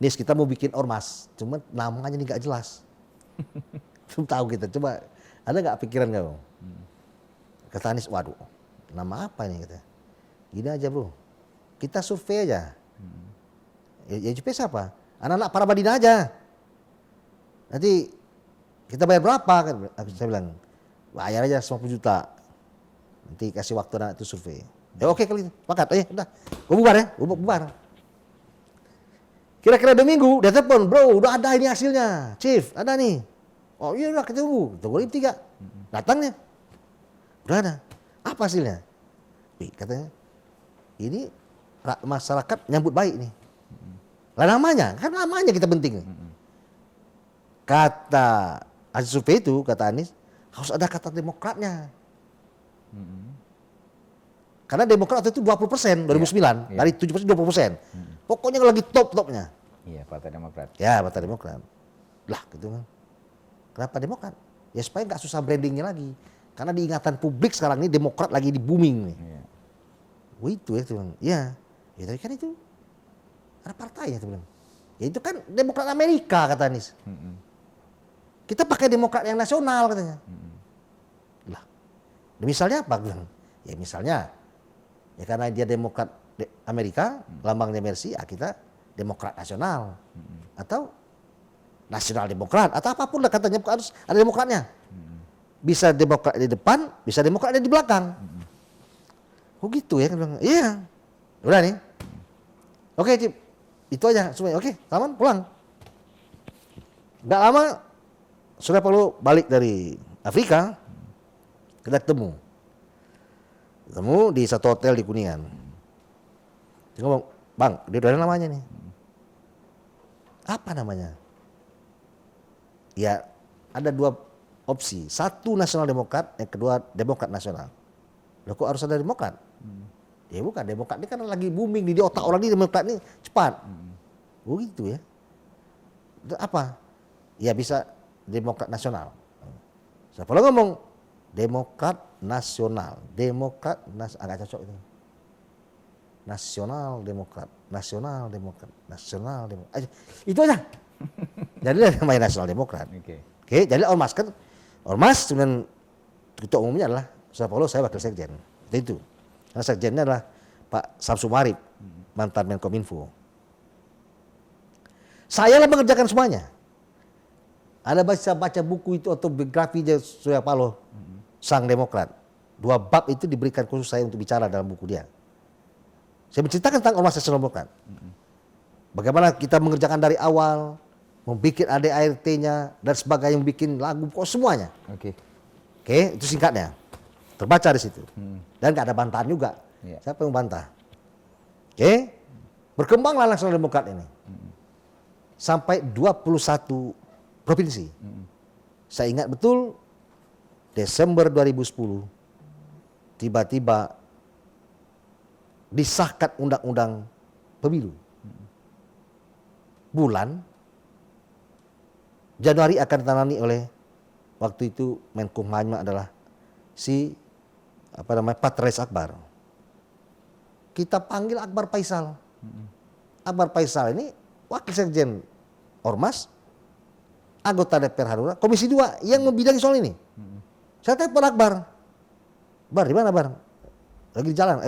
Nis kita mau bikin ormas, cuma namanya nih gak jelas. Belum tahu kita, coba ada nggak pikiran kamu? Kata Anies, waduh, nama apa ini kita? Gini aja bro, kita survei aja. Ya survei siapa? Anak-anak para Madinah aja. Nanti kita bayar berapa? Saya bilang, bayar aja 50 juta. Nanti kasih waktu anak itu survei. Ya oke kali itu, pakat, udah, bubar ya, bubar. Kira-kira 2 minggu, dia telepon, bro, udah ada ini hasilnya, Chief, ada nih. Oh iya udah ketemu, tunggu 3. Datangnya, udah ada. Apa hasilnya? Katanya, ini masyarakat nyambut baik nih. Lah namanya, kan namanya kita penting. Kata hasil survei itu, kata Anies, harus ada kata demokratnya. Karena Demokrat itu 20% 2009, dari 7% 20%. Pokoknya lagi top-topnya. Iya, Partai Demokrat. Ya, Partai Demokrat. Lah gitu kan. Kenapa Demokrat? Ya supaya nggak susah brandingnya lagi. Karena diingatan publik sekarang ini Demokrat lagi di booming nih. Iya. Wah itu ya teman. Ya, ya tapi kan itu ada partainya teman. Ya itu kan Demokrat Amerika kata Anies. Kita pakai Demokrat yang nasional katanya. Lah, misalnya apa? Ya misalnya, ya karena dia Demokrat Amerika, lambangnya Mercy, ya kita Demokrat nasional, atau nasional Demokrat, atau apapun lah katanya harus ada Demokratnya. Bisa Demokrat di depan, bisa Demokrat di belakang. Oh gitu ya? Iya, udah nih. Oke Cip, itu aja semuanya. Oke, aman pulang. Gak lama, Surya Paloh balik dari Afrika, kita ketemu di satu hotel di Kuningan. Dia ngomong, bang, dia udah ada namanya nih. Apa namanya? Ya ada 2 opsi. Satu Nasional Demokrat, yang kedua Demokrat Nasional. Loh kok harus ada Demokrat? Ya bukan, Demokrat ini kan lagi booming di otak orang ini, Demokrat ini cepat. Oh gitu ya. Itu apa? Ya bisa Demokrat Nasional. Saya kalau ngomong Demokrat Nasional, agak cocok itu. Nasional Demokrat. Itu aja. Jadi namanya Nasional Demokrat. Oke, jadi Ormas kan, Ormas dengan ketua umumnya adalah Surya Paloh, saya wakil sekjen. Itu. Karena sekjennya adalah Pak Samsu Marip, mantan Menkominfo. Saya lah mengerjakan semuanya. Ada baca buku itu autobiografi Surya Paloh, Sang Demokrat. 2 bab itu diberikan khusus saya untuk bicara dalam buku dia. Saya menceritakan tentang Ormas Nasional Demokrat. Bagaimana kita mengerjakan dari awal, membuat ADART-nya dan sebagainya, membuat lagu, kok semuanya. Oke, itu singkatnya. Terbaca di situ. Dan gak ada bantahan juga. Siapa yang bantah? Oke, berkembanglah Nasional Demokrat ini. Sampai 21 provinsi. Saya ingat betul Desember 2010 tiba-tiba disahkan undang-undang pemilu. Bulan Januari akan ditangani oleh waktu itu Menkumham adalah si Patrais Akbar. Kita panggil Akbar Faisal. Akbar Faisal ini wakil sekjen Ormas, anggota DPR Hanura, Komisi 2 yang membidangi soal ini. Saya telepon Akbar. Bar, di mana Bar? Lagi di jalan.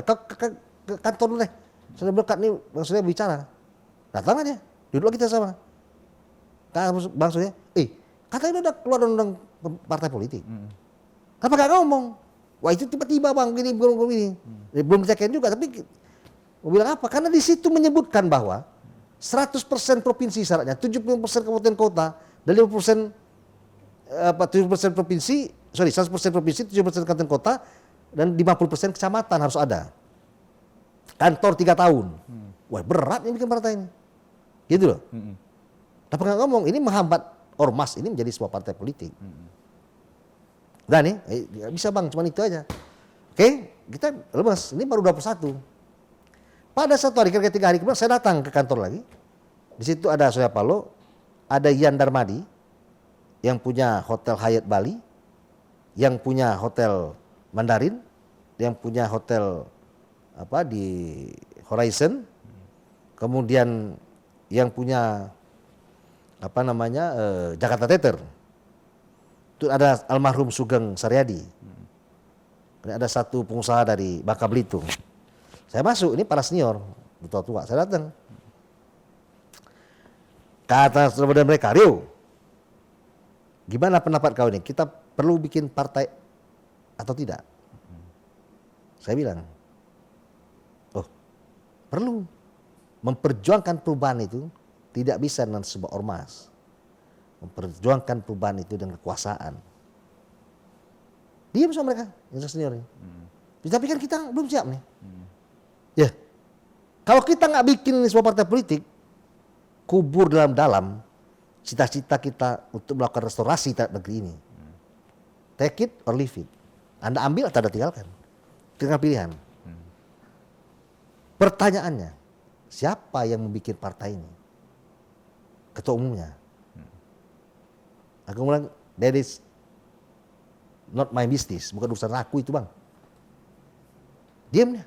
Ke kantor dulu deh. Saya berkat nih, Bang Surya bicara. Datang aja, duduk kita sama. Bang Surya, katanya udah keluar undang partai politik. Kenapa gak ngomong? Wah itu tiba-tiba bang, gini, belum cekin juga, tapi mau bilang apa? Karena di situ menyebutkan bahwa 100% provinsi syaratnya, 70% kabupaten kota, dan 50% 70% provinsi, 100% provinsi, 70% kabupaten kota, dan 50% kecamatan harus ada. Kantor 3 tahun. Wah berat ini bikin partai ini. Gitu loh. Tapi nggak ngomong, ini menghambat Ormas ini menjadi sebuah partai politik. Nah nih, bisa bang, cuma itu aja. Oke, kita lepas, ini baru 21. Pada satu hari, kira-kira 3 hari kemudian saya datang ke kantor lagi. Di situ ada Surya Paloh, ada Yan Darmadi, yang punya Hotel Hyatt Bali, yang punya Hotel Mandarin, yang punya hotel di Horizon, kemudian yang punya Jakarta Theater. Itu ada almarhum Sugeng Saryadi. Ini ada satu pengusaha dari Bangka Belitung. Saya masuk, ini para senior, tua-tua. Saya datang. Kata saudara mereka, Rio, gimana pendapat kau ini? Kita perlu bikin partai atau tidak? Saya bilang, oh perlu. Memperjuangkan perubahan itu tidak bisa dengan sebuah ormas. Memperjuangkan perubahan itu dengan kekuasaan. Diam sama mereka, yang senior ini. Tapi kan kita belum siap nih. Ya, kalau kita nggak bikin ini sebuah partai politik, kubur dalam-dalam cita-cita kita untuk melakukan restorasi terhadap negeri ini. Take it or leave it. Anda ambil atau Anda tinggalkan. Tinggal pilihan. Pertanyaannya, siapa yang membuat partai ini? Ketua umumnya. Aku bilang, that is not my business, bukan urusan aku itu bang. Diamnya,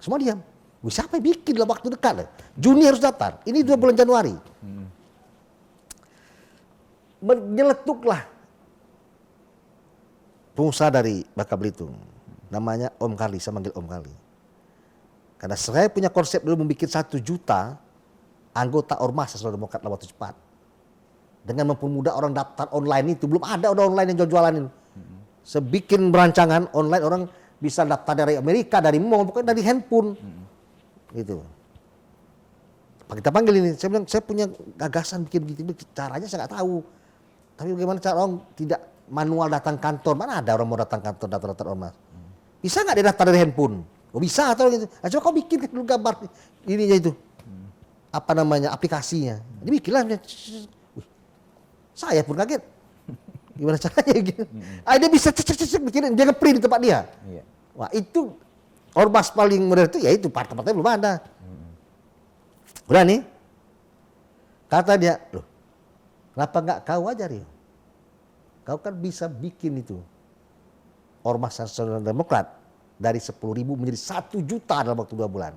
semua diam. Siapa yang bikin dalam waktu dekat? Juni harus daftar, ini 2 bulan Januari. Menyeletuklah pengusaha dari Bangka Belitung, namanya Om Kali, saya manggil Om Kali. Karena saya punya konsep dulu membuat 1 juta anggota Ormas Nasional Demokrat dalam waktu cepat. Dengan mempermudah orang daftar online itu, belum ada orang online yang jual-jualan ini. Sebikin berancangan online, orang bisa daftar dari Amerika, dari mall, pokoknya dari handphone. Gitu. Kita panggil ini, saya bilang saya punya gagasan bikin begitu, caranya saya nggak tahu. Tapi bagaimana cara orang tidak manual datang kantor, mana ada orang mau datang kantor daftar ormas. Bisa nggak dia daftar dari handphone? Oh bisa atau gitu. Nah, coba kau bikin dulu gambar ininya itu. Aplikasinya. Dibikinlah. Saya pun kaget. Gimana caranya gitu. Dia bisa bikin, dia nge-print di tempat dia. Iya. Wah itu ormas paling modern itu ya itu partai-partai belum ada. Udah nih. Kata dia, loh kenapa nggak kau aja Rio? Kau kan bisa bikin itu. Ormas Nasional Demokrat dari 10.000 menjadi 1 juta dalam waktu 2 bulan.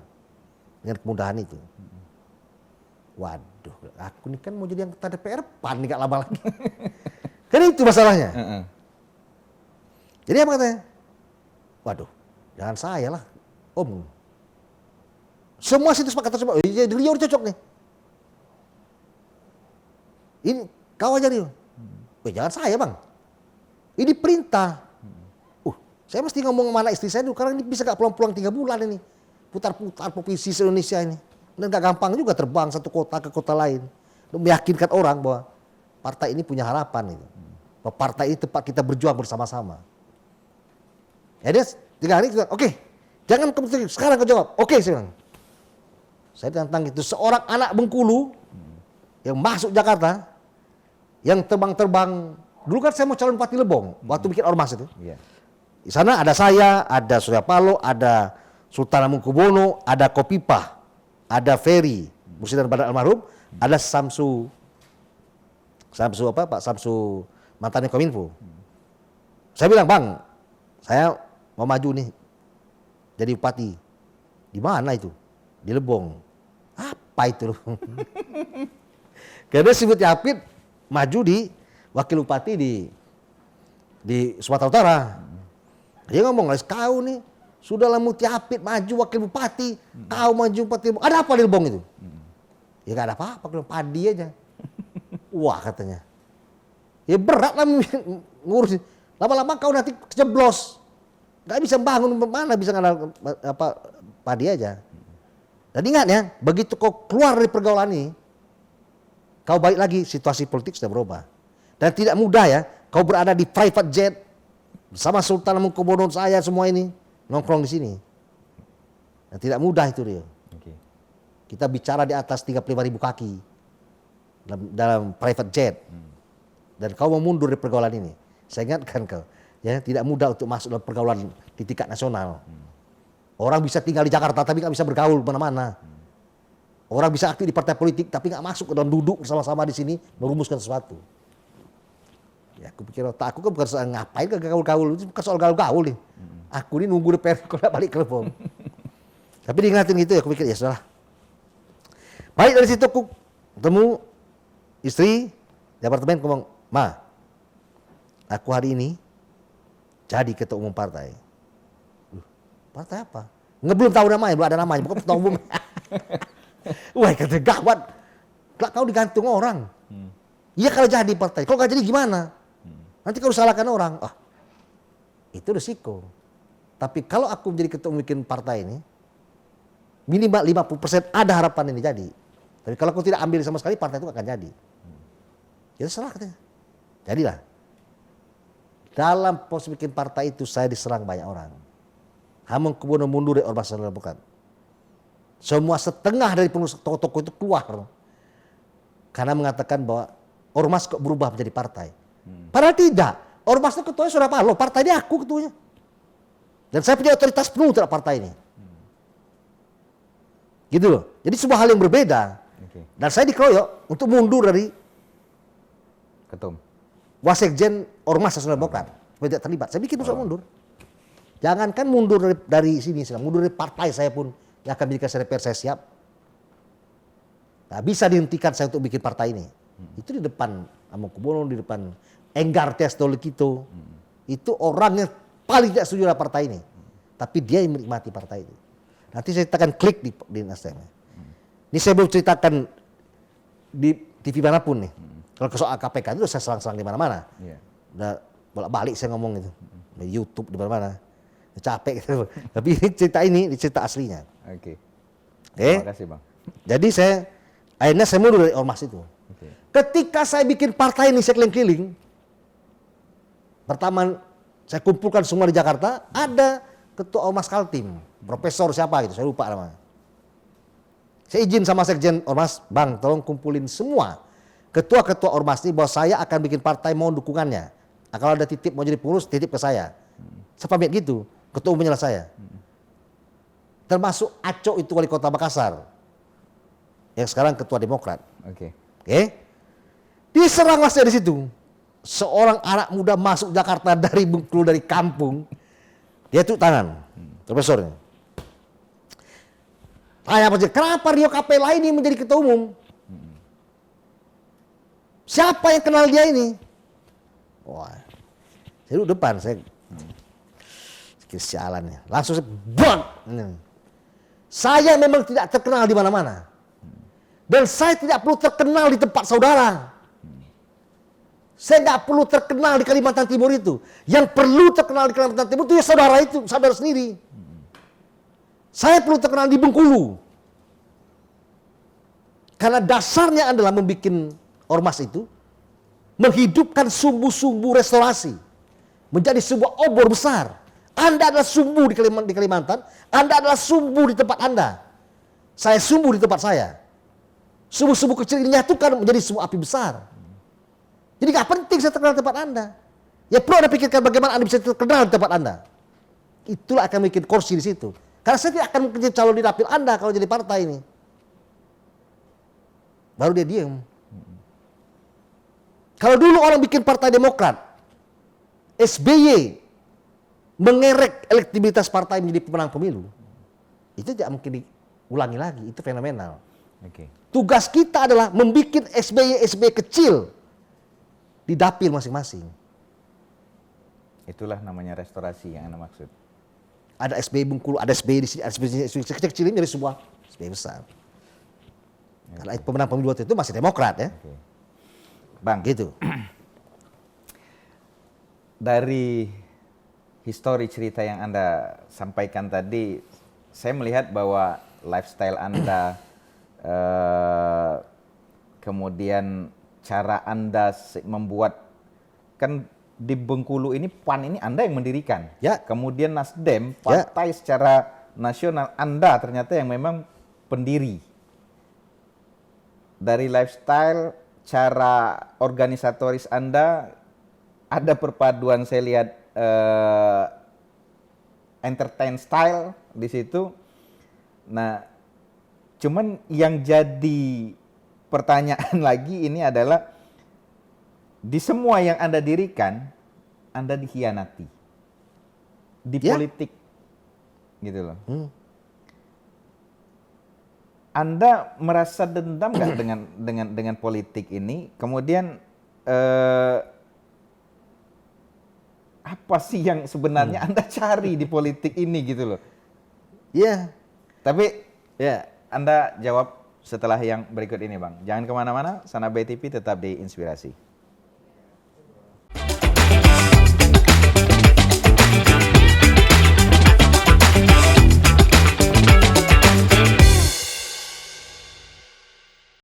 Dengan kemudahan itu. Waduh, aku ini kan mau jadi anggota DPR PAN nih gak lama lagi. Kan itu masalahnya. Jadi apa katanya? Waduh, jangan saya lah, Om. Semua situ sepakat tersebut, jadi Rio cocok nih. Ini kau aja Rio. Jangan saya bang. Ini perintah. Saya mesti ngomong sama anak istri saya dulu, karena ini bisa gak pulang-pulang 3 bulan ini. Putar-putar provinsi Indonesia ini. Dan gak gampang juga terbang satu kota ke kota lain. Untuk meyakinkan orang bahwa partai ini punya harapan. Gitu. Bahwa partai ini tempat kita berjuang bersama-sama. Ya dia 3 hari bilang, oke, jangan kemudian sekarang kau jawab. Oke, saya bilang. Saya tantang itu seorang anak Bengkulu yang masuk Jakarta, yang terbang-terbang. Dulu kan saya mau calon Bupati Lebong, waktu bikin ormas itu. Yeah. Di sana ada saya, ada Surya Paloh, ada Sultan Hamengkubuwono, ada Kopipah, ada Ferry, Muslidan Badan almarhum, ada Samsu Pak Samsu mantannya Kominfo. Saya bilang, Bang, saya mau maju nih jadi bupati. Di mana itu? Di Lebong. Apa itu? Karena si Buti Hapid maju di wakil bupati di Sumatera Utara. Dia ngomong, kau nih sudahlah Muti Hapid maju wakil bupati, kau maju bupati Lebong. Ada apa di Lebong itu? Ya gak ada apa-apa, kalau padi aja. Wah katanya. Ya berat lah ngurusin. Lama-lama kau nanti kejeblos. Gak bisa bangun, mana bisa ngandalkan padi aja. Dan ingat ya, begitu kau keluar dari pergaulan ini, kau balik lagi, situasi politik sudah berubah. Dan tidak mudah ya, kau berada di private jet, bersama Sultan Hamengkubuwono saya semua ini, nongkrong di sini. Dan tidak mudah itu Rio. Okay. Kita bicara di atas 35.000 kaki, dalam private jet. Dan kau mau mundur dari pergaulan ini. Saya ingatkan kau, ya tidak mudah untuk masuk dalam pergaulan di tingkat nasional. Orang bisa tinggal di Jakarta tapi nggak bisa bergaul kemana-mana. Orang bisa aktif di partai politik tapi nggak masuk ke dalam duduk bersama-sama di sini merumuskan sesuatu. Ya aku pikir otak aku kan bukan soal ngapain ke gaul-gaul, itu bukan soal gaul-gaul nih. Aku ini nunggu DPR kalau balik ke Lebong. Tapi diingatin gitu ya aku pikir ya sudah. Baik dari situ aku Ketemu istri di apartemen, ngomong, "Ma, aku hari ini jadi ketua umum partai." Partai apa? Nggak, belum tahu namanya, belum ada namanya, pokoknya ketua umum. Wah, kata gawat. Kau digantung orang. Iya kalau jadi partai, kalau nggak jadi gimana? Nanti kalau salahkan orang, itu risiko. Tapi kalau aku menjadi ketua umum bikin partai ini, minimal 50% ada harapan ini jadi. Tapi kalau aku tidak ambil sama sekali, partai itu akan jadi. Ya salah katanya. Jadilah. Dalam proses bikin partai itu saya diserang banyak orang. Hamengkubuwono mundur dari Ormas Nasional Demokrat. Semua setengah dari pengurus tokoh-tokoh itu keluar. Karena mengatakan bahwa Ormas kok berubah menjadi partai. Padahal tidak. Ormas itu ketuanya Surya Paloh, partai ini aku ketuanya. Dan saya punya otoritas penuh terhadap partai ini. Gitu loh. Jadi sebuah hal yang berbeda. Dan saya dikeroyok untuk mundur dari Ketum. Wasekjen Ormas Nasional Demokrat. Supaya tidak terlibat. Saya bikin usaha mundur. Jangankan mundur dari sini, mundur dari partai saya pun yang akan menjadikan saya DPR, saya siap. Nah, bisa dihentikan saya untuk bikin partai ini. Itu di depan Hamengkubuwono, di depan Enggar Tias Tolekito. Itu orang yang paling tidak setuju dengan partai ini. Tapi dia yang menikmati partai itu. Nanti saya akan klik di Nasdem. Ini saya belum ceritakan di TV manapun nih. Kalau ke soal KPK itu saya serang-serang di mana-mana. Udah bolak-balik saya ngomong itu. Di YouTube di mana-mana. Capek gitu. Tapi ini cerita aslinya. Oke. Terima kasih Bang. Jadi akhirnya saya mundur dari Ormas itu. Ketika saya bikin partai ini, saya keliling-keliling. Pertama saya kumpulkan semua di Jakarta, ada ketua Ormas Kaltim, profesor siapa gitu, saya lupa namanya. Saya izin sama sekjen Ormas, "Bang, tolong kumpulin semua ketua-ketua Ormas ini bahwa saya akan bikin partai, mohon dukungannya. Nah, kalau ada titip mau jadi pengurus, titip ke saya." Saya pamit gitu. Ketua umumnya saya. Termasuk Aco itu wali kota Makassar. Yang sekarang ketua Demokrat. Oke. Diserang saya di situ. Seorang anak muda masuk Jakarta dari Bengkulu, dari kampung. Dia tepuk tangan. Profesornya. Tanya apa sih? Kenapa Rio Capella ini menjadi ketua umum? Siapa yang kenal dia ini? Wah. Saya duduk depan, sialannya. Langsung saya memang tidak terkenal di mana-mana. Dan saya tidak perlu terkenal di tempat saudara. Saya nggak perlu terkenal di Kalimantan Timur itu. Yang perlu terkenal di Kalimantan Timur itu ya saudara itu, saudara sendiri. Saya perlu terkenal di Bengkulu. Karena dasarnya adalah membuat Ormas itu menghidupkan sumbu-sumbu restorasi. Menjadi sebuah obor besar. Anda adalah sumbu di Kalimantan, Anda adalah sumbu di tempat Anda. Saya sumbu di tempat saya. Sumbu-sumbu kecil ini nyatukan menjadi sebuah api besar. Jadi gak penting saya terkenal di tempat Anda. Ya perlu Anda pikirkan bagaimana Anda bisa terkenal di tempat Anda. Itulah akan bikin kursi di situ. Karena saya tidak akan menjadi calon di dapil Anda kalau jadi partai ini. Baru dia diam. Kalau dulu orang bikin partai Demokrat, SBY mengerek elektabilitas partai menjadi pemenang pemilu, itu tidak mungkin diulangi lagi, itu fenomenal. Tugas kita adalah membuat SBY kecil di dapil masing-masing. Itulah namanya restorasi yang Anda maksud. Ada SBY Bengkulu, ada SBY di sini, ada SBY kecil ini dari sebuah SBY besar. Karena pemenang pemilu waktu itu masih Demokrat ya. Bang, gitu. Dari histori cerita yang Anda sampaikan tadi, saya melihat bahwa lifestyle Anda, kemudian cara Anda membuat, kan di Bengkulu ini PAN ini Anda yang mendirikan. Ya. Kemudian Nasdem, partai secara nasional, Anda ternyata yang memang pendiri. Dari lifestyle, cara organisatoris Anda, ada perpaduan saya lihat entertain style di situ. Nah, cuman yang jadi pertanyaan lagi ini adalah di semua yang Anda dirikan, Anda dikhianati di politik, gitu loh. Anda merasa dendam nggak dengan politik ini? Kemudian apa sih yang sebenarnya Anda cari di politik ini gitu loh? Iya, Tapi ya. Anda jawab setelah yang berikut ini, Bang. Jangan kemana-mana, Sana BTV tetap di Inspirasi.